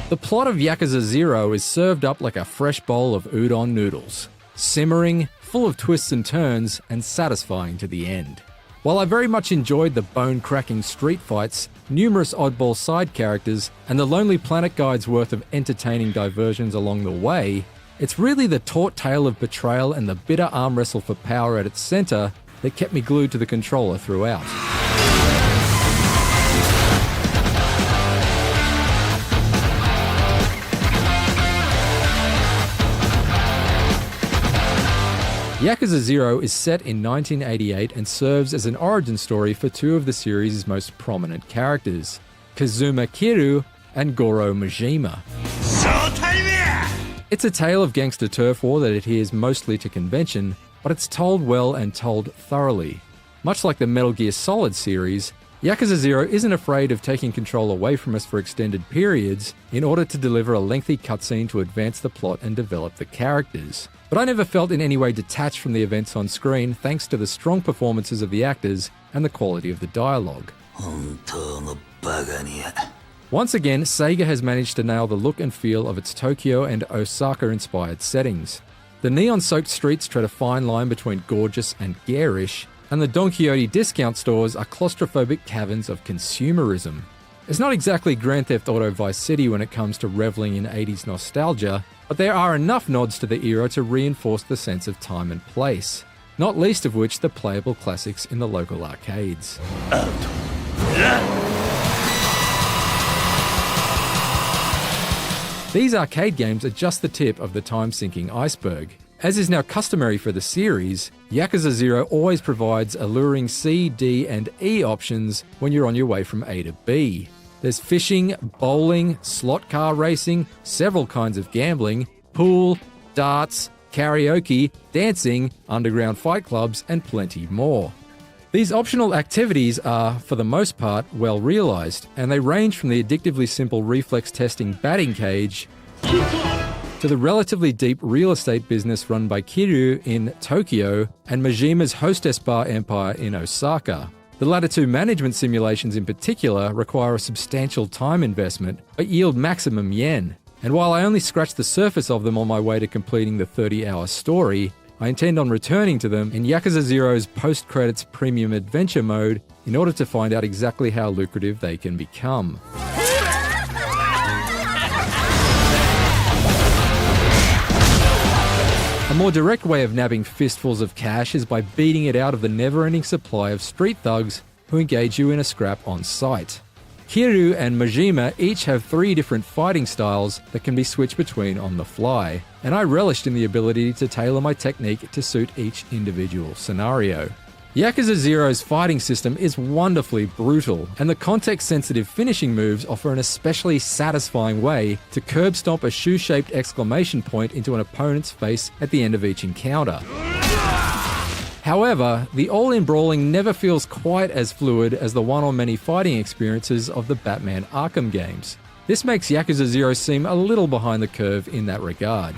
The plot of Yakuza 0 is served up like a fresh bowl of udon noodles. Simmering, full of twists and turns, and satisfying to the end. While I very much enjoyed the bone-cracking street fights, numerous oddball side characters, and the Lonely Planet Guide's worth of entertaining diversions along the way, it's really the taut tale of betrayal and the bitter arm wrestle for power at its centre that kept me glued to the controller throughout. Yakuza 0 is set in 1988 and serves as an origin story for two of the series' most prominent characters, Kazuma Kiryu and Goro Majima. It's a tale of gangster turf war that adheres mostly to convention, but it's told well and told thoroughly. Much like the Metal Gear Solid series, Yakuza 0 isn't afraid of taking control away from us for extended periods in order to deliver a lengthy cutscene to advance the plot and develop the characters. But I never felt in any way detached from the events on screen thanks to the strong performances of the actors and the quality of the dialogue. Once again, Sega has managed to nail the look and feel of its Tokyo and Osaka-inspired settings. The neon-soaked streets tread a fine line between gorgeous and garish, and the Don Quixote discount stores are claustrophobic caverns of consumerism. It's not exactly Grand Theft Auto Vice City when it comes to reveling in 80s nostalgia, but there are enough nods to the era to reinforce the sense of time and place, not least of which the playable classics in the local arcades. These arcade games are just the tip of the time-sinking iceberg. As is now customary for the series, Yakuza 0 always provides alluring C, D, and E options when you're on your way from A to B. There's fishing, bowling, slot car racing, several kinds of gambling, pool, darts, karaoke, dancing, underground fight clubs, and plenty more. These optional activities are, for the most part, well realised, and they range from the addictively simple reflex testing batting cage to the relatively deep real estate business run by Kiryu in Tokyo and Majima's hostess bar empire in Osaka. The latter two management simulations in particular require a substantial time investment, but yield maximum yen. And while I only scratched the surface of them on my way to completing the 30-hour story, I intend on returning to them in Yakuza 0's post-credits premium adventure mode in order to find out exactly how lucrative they can become. A more direct way of nabbing fistfuls of cash is by beating it out of the never-ending supply of street thugs who engage you in a scrap on sight. Kiryu and Majima each have 3 different fighting styles that can be switched between on the fly, and I relished in the ability to tailor my technique to suit each individual scenario. Yakuza 0's fighting system is wonderfully brutal, and the context-sensitive finishing moves offer an especially satisfying way to curb stomp a shoe-shaped exclamation point into an opponent's face at the end of each encounter. However, the all-in brawling never feels quite as fluid as the one-on-many fighting experiences of the Batman Arkham games. This makes Yakuza 0 seem a little behind the curve in that regard.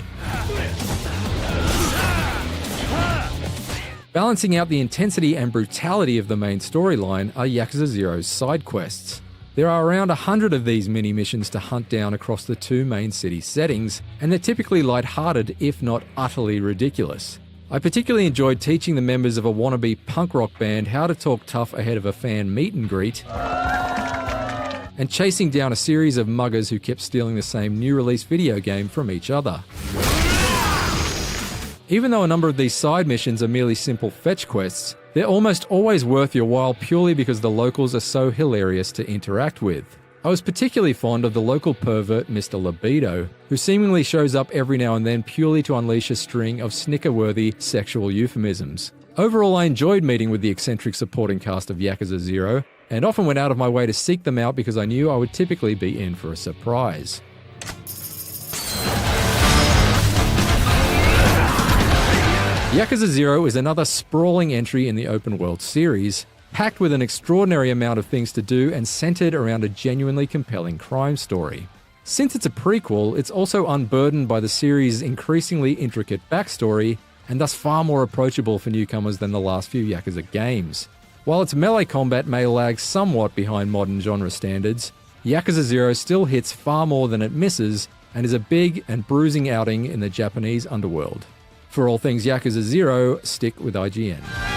Balancing out the intensity and brutality of the main storyline are Yakuza 0's side quests. There are around 100 of these mini-missions to hunt down across the 2 main city settings, and they're typically light-hearted if not utterly ridiculous. I particularly enjoyed teaching the members of a wannabe punk rock band how to talk tough ahead of a fan meet and greet, and chasing down a series of muggers who kept stealing the same new release video game from each other. Even though a number of these side missions are merely simple fetch quests, they're almost always worth your while purely because the locals are so hilarious to interact with. I was particularly fond of the local pervert Mr. Libido, who seemingly shows up every now and then purely to unleash a string of snicker-worthy sexual euphemisms. Overall, I enjoyed meeting with the eccentric supporting cast of Yakuza 0, and often went out of my way to seek them out because I knew I would typically be in for a surprise. Yakuza 0 is another sprawling entry in the open world series, packed with an extraordinary amount of things to do and centered around a genuinely compelling crime story. Since it's a prequel, it's also unburdened by the series' increasingly intricate backstory, and thus far more approachable for newcomers than the last few Yakuza games. While its melee combat may lag somewhat behind modern genre standards, Yakuza 0 still hits far more than it misses and is a big and bruising outing in the Japanese underworld. For all things Yakuza 0, stick with IGN.